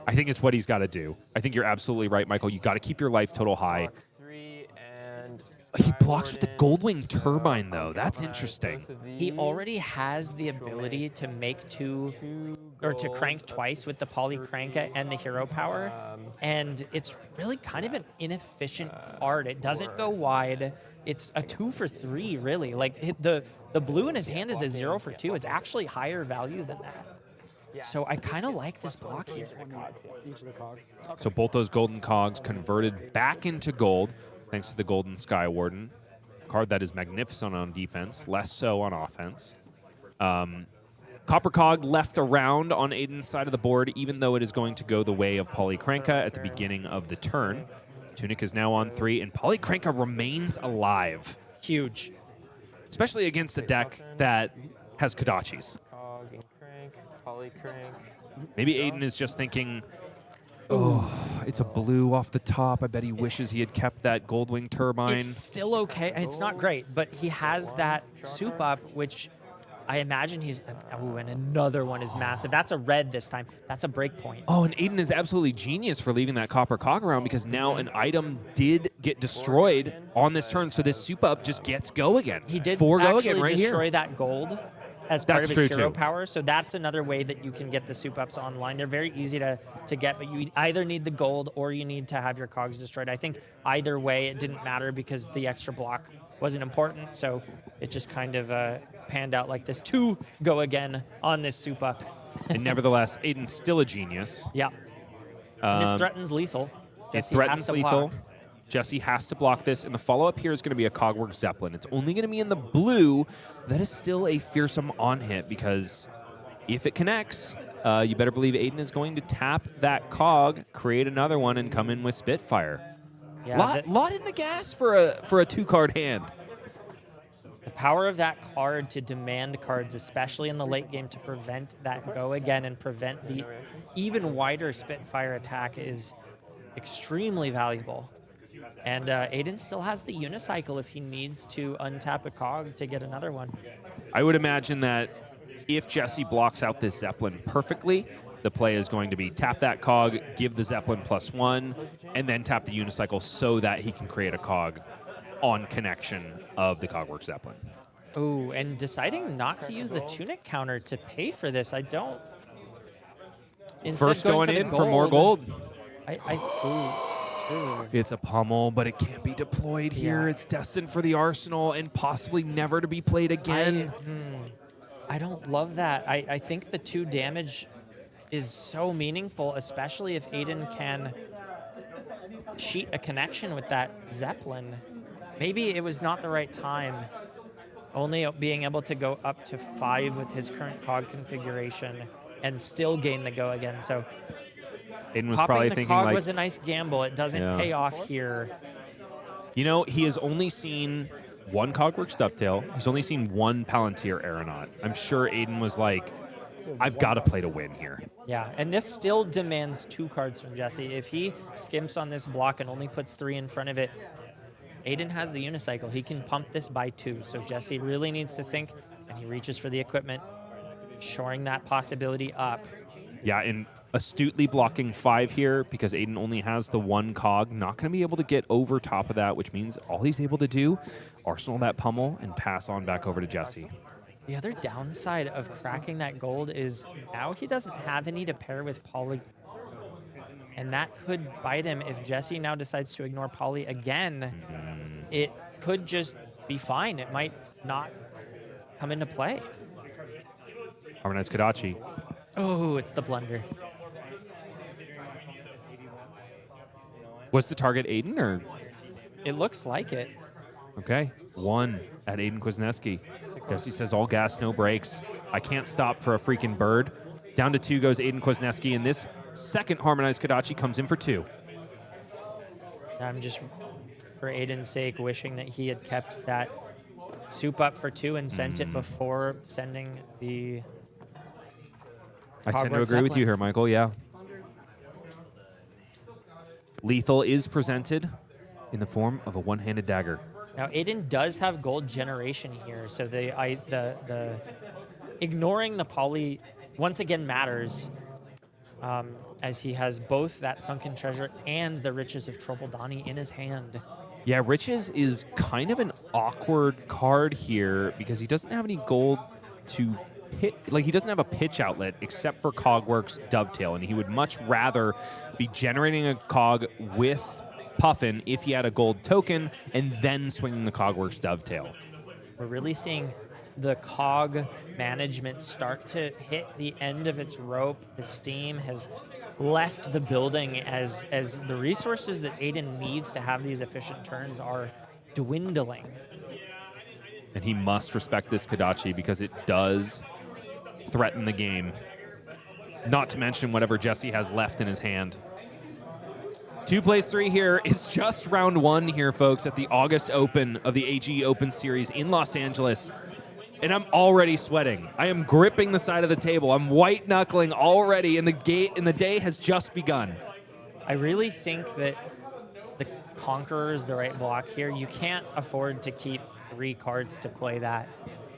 I think it's what he's got to do. I think you're absolutely right, Michael. You got to keep your life total high. 3 and He blocks with the Goldwing Turbine, though. That's interesting. He already has the ability to make 2 or to crank twice with the Poly Cranka and the Hero Power, and it's really kind of an inefficient card. It doesn't go wide. It's a 2 for 3, really. Like the blue in his hand is a 0 for 2. It's actually higher value than that. So I kind of like this block here. Each of the cogs. So both those golden cogs converted back into gold thanks to the Golden Skywarden. Card that is magnificent on defense, less so on offense. Copper Cog left around on Aidan's side of the board, even though it is going to go the way of Poly Cranka at the beginning of the turn. Tunic is now on 3, and Poly Cranka remains alive. Huge. Especially against a deck that has Kodachis. cog and crank, poly crank. Maybe Aidan is just thinking, oh, it's a blue off the top. I bet he wishes he had kept that Goldwing Turbine. It's still okay. It's not great, but he has that soup up, which I imagine he's... Oh, and another one is massive. That's a red this time. That's a break point. Oh, and Aidan is absolutely genius for leaving that Copper Cog around because now an item did get destroyed on this turn, so this soup up just gets go again. He did 4 go actually again right destroy here. that gold as part That's of his true, hero too. power, so that's another way that you can get the soup ups online. They're very easy to get, but you either need the gold or you need to have your cogs destroyed. I think either way it didn't matter because the extra block wasn't important, so it just kind of panned out like this. 2 go again on this soup up. And nevertheless, Aidan's still a genius. Yeah. And this threatens lethal. It Jesse threatens has to lethal. block. Jesse has to block this, and the follow-up here is going to be a Cogwork Zeppelin. It's only going to be in the blue. That is still a fearsome on-hit because if it connects, you better believe Aidan is going to tap that cog, create another one, and come in with Spitfire. Yeah, Lot in the gas for a 2-card hand. the power of that card to demand cards, especially in the late game, to prevent that go again and prevent the even wider Spitfire attack is extremely valuable. And Aidan still has the unicycle if he needs to untap a cog to get another one. I would imagine that if Jesse blocks out this Zeppelin perfectly, the play is going to be tap that cog, give the Zeppelin +1, and then tap the unicycle so that he can create a cog on connection of the Cogworks Zeppelin. Ooh, and deciding not to use the tunic counter to pay for this, I don't. Instead First going going for the in for more gold. Ooh. It's a pummel, but it can't be deployed here. Yeah. It's destined for the arsenal and possibly never to be played again. I don't love that. I think the 2 damage is so meaningful, especially if Aidan can cheat a connection with that Zeppelin. Maybe it was not the right time. Only being able to go up to 5 with his current cog configuration and still gain the go again. So Aidan was popping probably the thinking cog like, was a nice gamble. It doesn't pay off here. you know, he has only seen 1 Cogworks Dovetail. He's only seen 1 Palantir Aeronaut. I'm sure Aidan was like, I've got to play to win here. Yeah, and this still demands 2 cards from Jesse. If he skimps on this block and only puts 3 in front of it, Aidan has the unicycle. He can pump this by 2. So Jesse really needs to think, and he reaches for the equipment, shoring that possibility up. Yeah, and astutely blocking 5 here because Aidan only has the 1 cog. Not going to be able to get over top of that, which means all he's able to do, arsenal that pummel and pass on back over to Jesse. The other downside of cracking that gold is now he doesn't have any to pair with Poly. And that could bite him if Jesse now decides to ignore Poly again. It could just be fine. It might not come into play. Harmonized Kodachi. Oh, it's the blunder. Was the target Aidan or? It looks like it. Okay, 1 at Aidan Kwasneski. Jesse says all gas, no brakes. I can't stop for a freaking bird. Down to 2 goes Aidan Kwasneski, and this second Harmonized Kodachi comes in for 2. I'm just, for Aidan's sake, wishing that he had kept that soup up for 2 and sent it before sending the I tend to Cogworks agree with Zeppelin. you here, Michael, yeah. Lethal is presented in the form of a one-handed dagger. Now Aidan does have gold generation here, so the ignoring the poly once again matters, as he has both that sunken treasure and the riches of Trobaldani in his hand. Yeah, Riches is kind of an awkward card here because he doesn't have any gold to hit. Like, he doesn't have a pitch outlet except for Cogworks Dovetail, and he would much rather be generating a cog with Puffin if he had a gold token and then swinging the Cogworks Dovetail. We're really seeing the cog management start to hit the end of its rope. The steam has left the building as the resources that Aidan needs to have these efficient turns are dwindling. And he must respect this Kodachi because it does threaten the game. Not to mention whatever Jesse has left in his hand. 2 plays 3 here. It's just round 1 here, folks, at the August Open of the AG Open Series in Los Angeles. And I'm already sweating. I am gripping the side of the table. I'm white knuckling already, and the day has just begun. I really think that the Conqueror is the right block here. You can't afford to keep 3 cards to play that.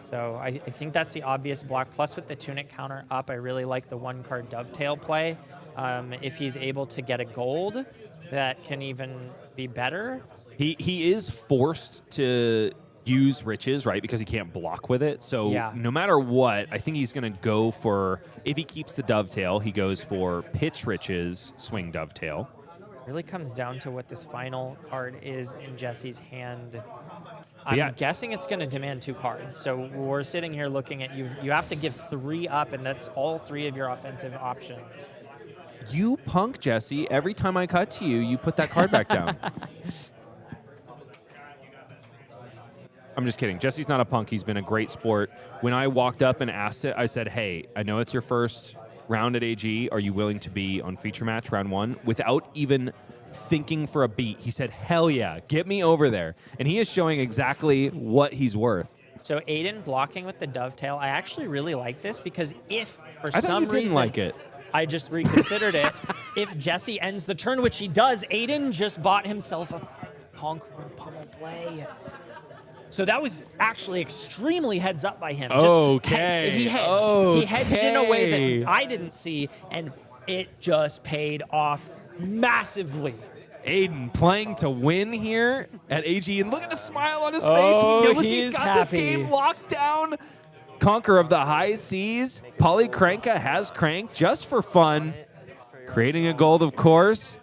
So I think that's the obvious block. Plus, with the Tunic counter up, I really like the 1-card Dovetail play. If he's able to get a gold, that can even be better. He is forced to use Riches, right, because he can't block with it. So Yeah. no matter what, I think he's going to go for, if he keeps the Dovetail, he goes for pitch Riches, swing Dovetail. Really comes down to what this final card is in Jesse's hand. I'm Yeah. guessing it's going to demand 2 cards. So we're sitting here looking at you have to give 3 up, and that's all 3 of your offensive options. You punk, Jesse. Every time I cut to you, you put that card back down. I'm just kidding. Jesse's not a punk. He's been a great sport. When I walked up and asked it, I said, hey, I know it's your first round at AG. Are you willing to be on feature match round 1? Without even thinking for a beat, he said, hell yeah, get me over there. And he is showing exactly what he's worth. So Aidan blocking with the Dovetail, I actually really like this because if for I thought some you didn't reason like it. I just reconsidered it. If Jesse ends the turn, which he does, Aidan just bought himself a Conqueror pummel play. So that was actually extremely heads up by him. Okay. He hedged. He hedged in a way that I didn't see, and it just paid off massively. Aidan playing to win here at AG, and look at the smile on his face. He knows he's got this game locked down. Conqueror of the high seas. Polykranka has cranked just for fun, creating a gold, of course.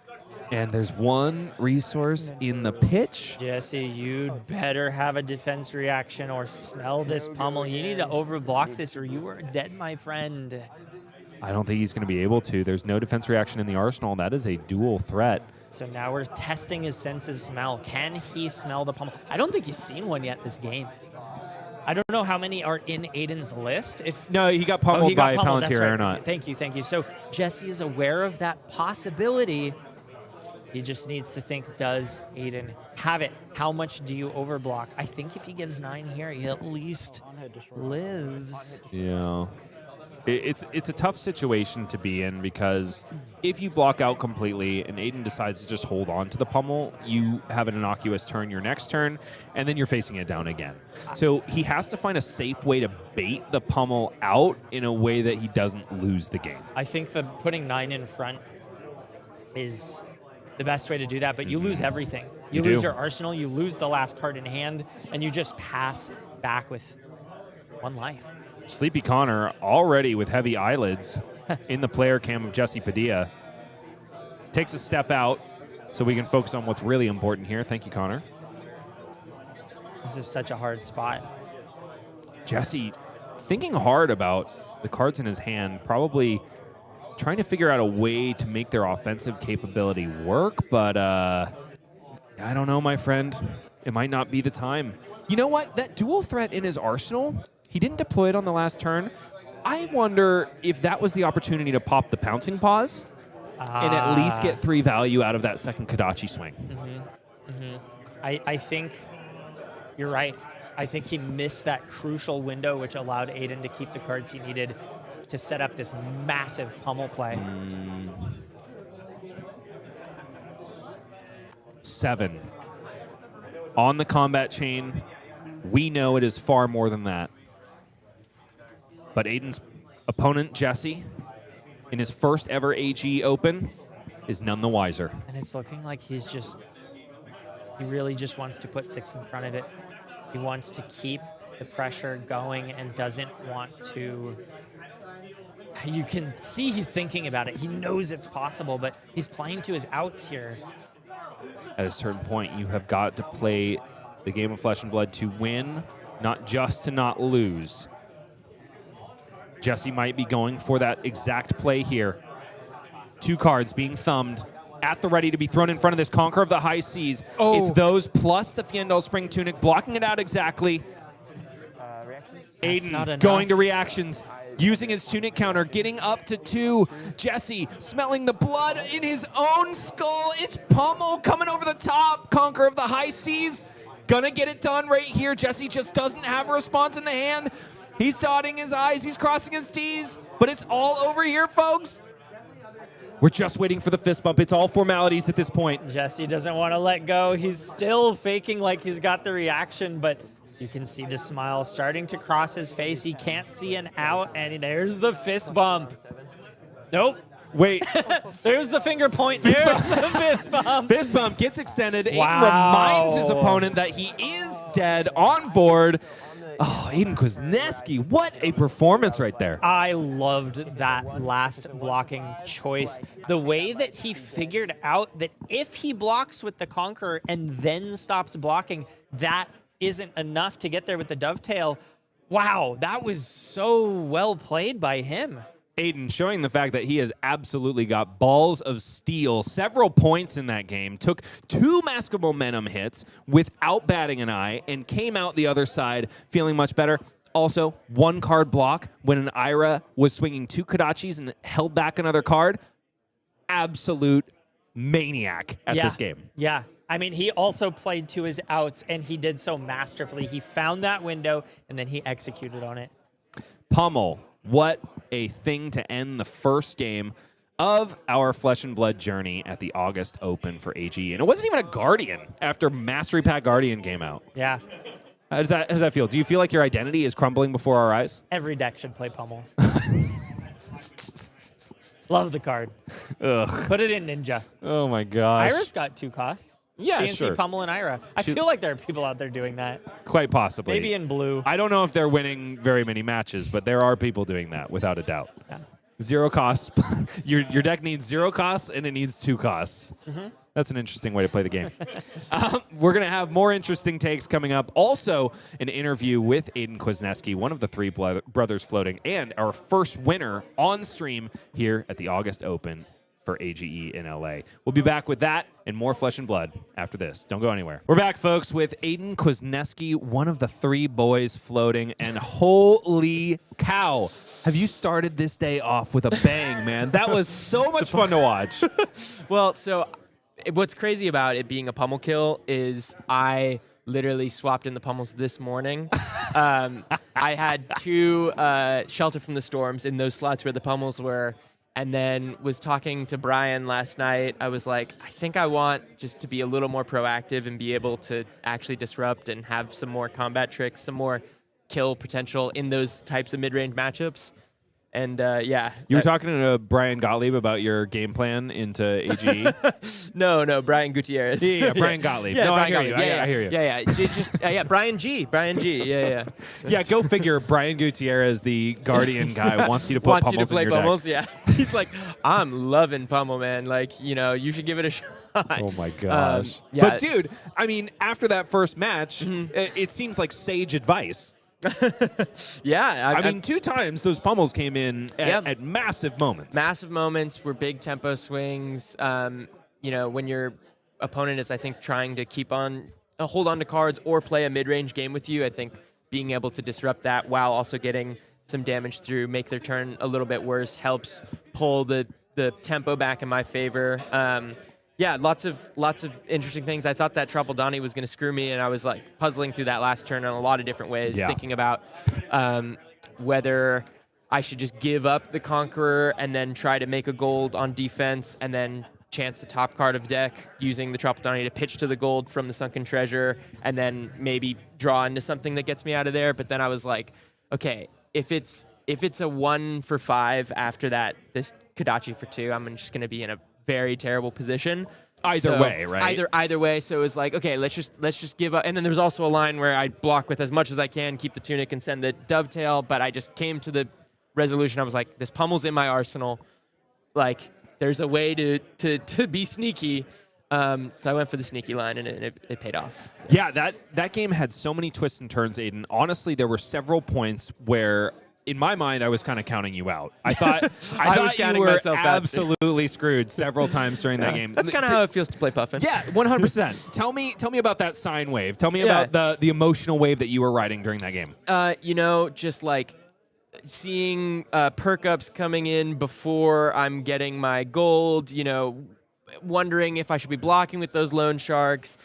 And there's one resource in the pitch. Jesse, you'd better have a defense reaction or smell this pummel. You need to overblock this or you are dead, my friend. I don't think he's going to be able to. There's no defense reaction in the arsenal. That is a dual threat. So now we're testing his sense of smell. Can he smell the pummel? I don't think he's seen one yet this game. I don't know how many are in Aidan's list. No, he got pummeled by Palantir right. Aeronaut. Thank you. So Jesse is aware of that possibility. He just needs to think, does Aidan have it? How much do you overblock? I think if he gives 9 here, he at least lives. Yeah. It's a tough situation to be in because if you block out completely and Aidan decides to just hold on to the pummel, you have an innocuous turn your next turn, and then you're facing it down again. So he has to find a safe way to bait the pummel out in a way that he doesn't lose the game. I think that putting 9 in front is the best way to do that, but you lose everything. You lose your arsenal, you lose the last card in hand, and you just pass back with 1 life. Sleepy Connor already with heavy eyelids in the player cam of Jesse Padilla. Takes a step out so we can focus on what's really important here. Thank you, Connor. This is such a hard spot. Jesse thinking hard about the cards in his hand, probably trying to figure out a way to make their offensive capability work, but I don't know, my friend. It might not be the time. You know what? That dual threat in his arsenal, he didn't deploy it on the last turn. I wonder if that was the opportunity to pop the pouncing paws and at least get 3 value out of that second Kodachi swing. I think you're right. I think he missed that crucial window, which allowed Aidan to keep the cards he needed to set up this massive pummel play. 7. On the combat chain, we know it is far more than that. But Aidan's opponent, Jesse, in his first ever AG Open, is none the wiser. And it's looking like he really just wants to put 6 in front of it. He wants to keep the pressure going and doesn't want to... You can see he's thinking about it. He knows it's possible, but he's playing to his outs here. At a certain point, you have got to play the game of flesh and blood to win, not just to not lose. Jesse might be going for that exact play here. 2 cards being thumbed at the ready to be thrown in front of this Conqueror of the High Seas. Oh. It's those plus the Fiendal Spring Tunic, blocking it out exactly. Aidan going to reactions, using his Tunic counter, getting up to 2. Jesse smelling the blood in his own skull. It's pummel coming over the top. Conqueror of the High Seas gonna get it done right here. Jesse just doesn't have a response in the hand. He's dotting his I's, he's crossing his T's, but it's all over here, folks. We're just waiting for the fist bump. It's all formalities at this point. Jesse doesn't want to let go. He's still faking like he's got the reaction, but you can see the smile starting to cross his face. He can't see an out, and there's the fist bump. Nope. Wait. There's the finger point. There's the fist bump. Fist bump gets extended. Wow. Aidan reminds his opponent that he is dead on board. Oh, Aidan Kwasneski, what a performance right there. I loved that last blocking choice. The way that he figured out that if he blocks with the Conqueror and then stops blocking, that isn't enough to get there with the dovetail. Wow, that was so well played by him. Aidan showing the fact that he has absolutely got balls of steel. Several points in that game. Took 2 Mask of Momentum hits without batting an eye and came out the other side feeling much better. Also, 1 card block when an Ira was swinging 2 Kodachis and held back another card. Absolute maniac at this game. Yeah. I mean, he also played to his outs, and he did so masterfully. He found that window, and then he executed on it. Pummel. What a thing to end the first game of our Flesh and Blood journey at the August Open for AG. And it wasn't even a Guardian after Mastery Pack Guardian came out. Yeah. How does that feel? Do you feel like your identity is crumbling before our eyes? Every deck should play Pummel. Love the card. Ugh. Put it in Ninja. Oh my gosh. Ira's got 2 costs. Yeah, CNC sure. Pummel and Ira. I feel like there are people out there doing that. Quite possibly. Maybe in blue. I don't know if they're winning very many matches, but there are people doing that without a doubt. Yeah. 0 costs. your deck needs 0 costs and it needs 2 costs. Mm-hmm. That's an interesting way to play the game. We're going to have more interesting takes coming up. Also, an interview with Aidan Kwasneski, one of the 3 brothers floating, and our first winner on stream here at the August Open for AGE in LA. We'll be back with that and more Flesh and Blood after this. Don't go anywhere. We're back, folks, with Aidan Kwasneski, one of the 3 boys floating, and holy cow, have you started this day off with a bang, man? That was so much fun to watch. Well, so what's crazy about it being a pummel kill is I literally swapped in the pummels this morning. I had 2 Shelter from the Storms in those slots where the pummels were, and then was talking to Brian last night. I was like, I think I want just to be a little more proactive and be able to actually disrupt and have some more combat tricks, some more kill potential in those types of mid-range matchups. And yeah. You were talking to Brian Gottlieb about your game plan into AGE? No, Brian Gutierrez. Yeah, Brian Gottlieb. Yeah, No, Brian I hear Gottlieb. you. I hear you. Yeah. Brian G. Yeah. Yeah, go figure. Brian Gutierrez, the Guardian guy, wants you to put Wants you pummels to play in your pummels, deck. yeah. He's like, I'm loving pummel, man. Like, you should give it a shot. Oh my gosh. yeah. But dude, I mean, after that first match, it seems like sage advice. Yeah. I mean, 2 times those pummels came in at massive moments. Massive moments were big tempo swings. When your opponent is, I think, trying to hold on to cards or play a mid-range game with you, I think being able to disrupt that while also getting some damage through, make their turn a little bit worse, helps pull the tempo back in my favor. Yeah, lots of interesting things. I thought that Trapaldani was going to screw me, and I was like puzzling through that last turn in a lot of different ways, thinking about whether I should just give up the Conqueror and then try to make a gold on defense and then chance the top card of deck using the Trapaldani to pitch to the gold from the Sunken Treasure and then maybe draw into something that gets me out of there. But then I was like, okay, if it's a 1 for 5 after that, this Kodachi for 2, I'm just going to be in a very terrible position. Either way, right? Either way. So it was like, okay, let's just give up. And then there was also a line where I block with as much as I can, keep the tunic and send the dovetail. But I just came to the resolution. I was like, this pummel's in my arsenal. Like, there's a way to be sneaky. So I went for the sneaky line, and it paid off. Yeah, that game had so many twists and turns, Aidan. Honestly, there were several points where, in my mind, I was kind of counting you out. I thought was counting you were myself out. absolutely screwed several times during that game. That's kind of how it feels to play Puffin. Yeah, 100%. Tell me about that sine wave. Tell me about the emotional wave that you were riding during that game. Just like seeing perk ups coming in before I'm getting my gold, wondering if I should be blocking with those loan sharks.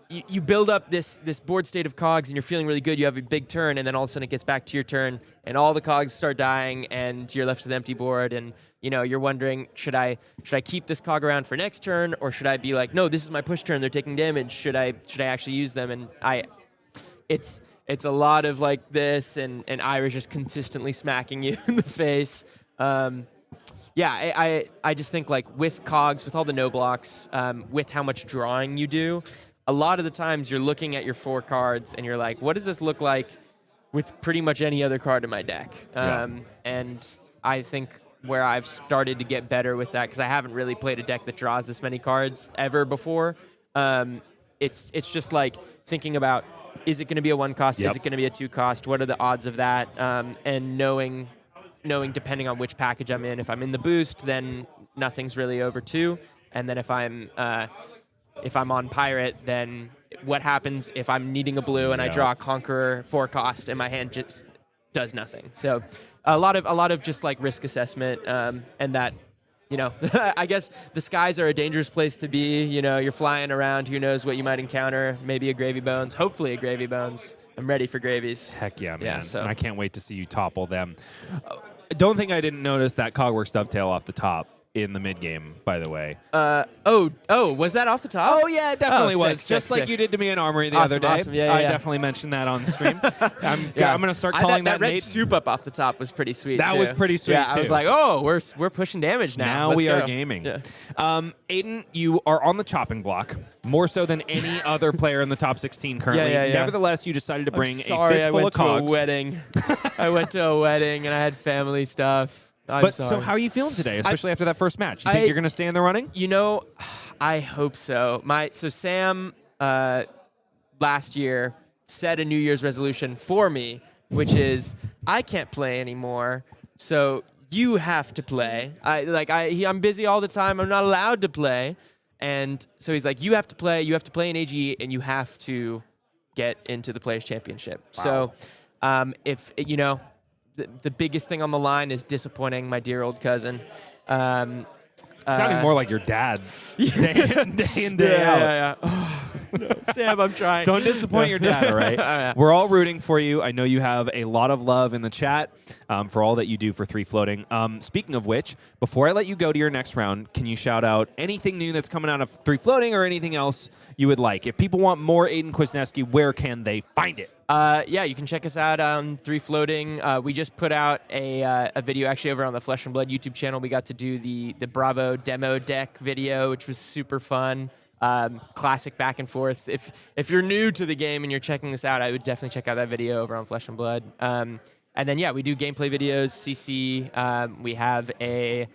You build up this board state of cogs and you're feeling really good. You have a big turn, and then all of a sudden it gets back to your turn, and all the cogs start dying, and you're left with an empty board. And you're wondering, should I keep this cog around for next turn, or should I be like, no, this is my push turn. They're taking damage. Should I actually use them? And it's a lot of like this, and Ira's just consistently smacking you in the face. I just think like with cogs, with all the no blocks, with how much drawing you do, a lot of the times you're looking at your 4 cards and you're like, what does this look like with pretty much any other card in my deck? And I think where I've started to get better with that, because I haven't really played a deck that draws this many cards ever before, it's just like thinking about, is it going to be a 1 cost? Yep. Is it going to be a 2 cost? What are the odds of that? And knowing depending on which package I'm in. If I'm in the boost, then nothing's really over 2. And then if I'm on Pirate, then what happens if I'm needing a blue and I draw a Conqueror 4 cost and my hand just does nothing? So a lot of just like risk assessment, and that, I guess the skies are a dangerous place to be. You're flying around. Who knows what you might encounter? Maybe a Gravy Bones. Hopefully a Gravy Bones. I'm ready for gravies. Heck yeah, man. Yeah, so. And I can't wait to see you topple them. Don't think I didn't notice that Cogworks dovetail off the top. in the mid game, by the way. Was that off the top? Oh yeah, it definitely Oh, was. sick, Just sick, like sick. you did to me in Armory the Awesome, other day. awesome. Yeah, I yeah. definitely mentioned that on stream. I'm Yeah. going to start calling that red Nate. soup up off the top was pretty sweet. That too. was pretty sweet, Yeah, I was too. like, oh, we're pushing damage now. Now Let's we are go. gaming. Yeah. Aidan, you are on the chopping block more so than any other player in the top 16 currently. Yeah. Nevertheless, you decided to bring I'm a sorry, fistful I went of cogs. to a wedding. I went to a wedding and I had family stuff. I'm But sorry. so how are you feeling today, especially after that first match? You think I- you're going to stay in the running? You know, I hope so. So Sam last year set a New Year's resolution for me, which is I can't play anymore. So you have to play. I'm busy all the time. I'm not allowed to play. And so he's like, you have to play. You have to play in AGE, and you have to get into the Players Championship. So if you know. The biggest thing on the line is disappointing my dear old cousin. Sounding more like your dad day in, day out. Yeah. Oh, no. Sam, I'm trying. Don't disappoint your dad, all right? Yeah. We're all rooting for you. I know you have a lot of love in the chat for all that you do for 3 floating. Speaking of which, before I let you go to your next round, can you shout out anything new that's coming out of 3 floating or anything else you would like? If people want more Aidan Kwasneski, where can they find it? Yeah, you can check us out on 3 Floating. We just put out a video actually over on the Flesh and Blood YouTube channel. We got to do the Bravo demo deck video, which was super fun. Classic back and forth. If you're new to the game and you're checking this out, I would definitely check out that video over on Flesh and Blood. And then yeah, we do gameplay videos, CC. We have a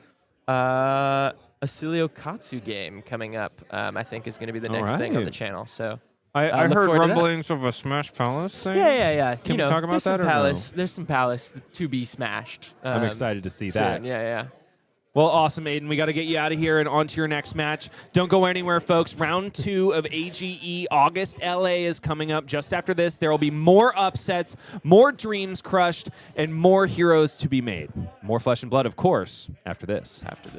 Cilio Katsu game coming up. I think is going to be the next thing on the channel. So. I look heard forward to that. rumblings of a Smash Palace thing. Yeah. Can you we talk about there's that some or no? Palace. There's some Palace to be smashed. I'm excited to see soon. that. Yeah. Well, awesome, Aidan. We got to get you out of here and on to your next match. Don't go anywhere, folks. Round 2 of AGE August LA is coming up. Just after this, there will be more upsets, more dreams crushed, and more heroes to be made. More Flesh and Blood, of course, after this.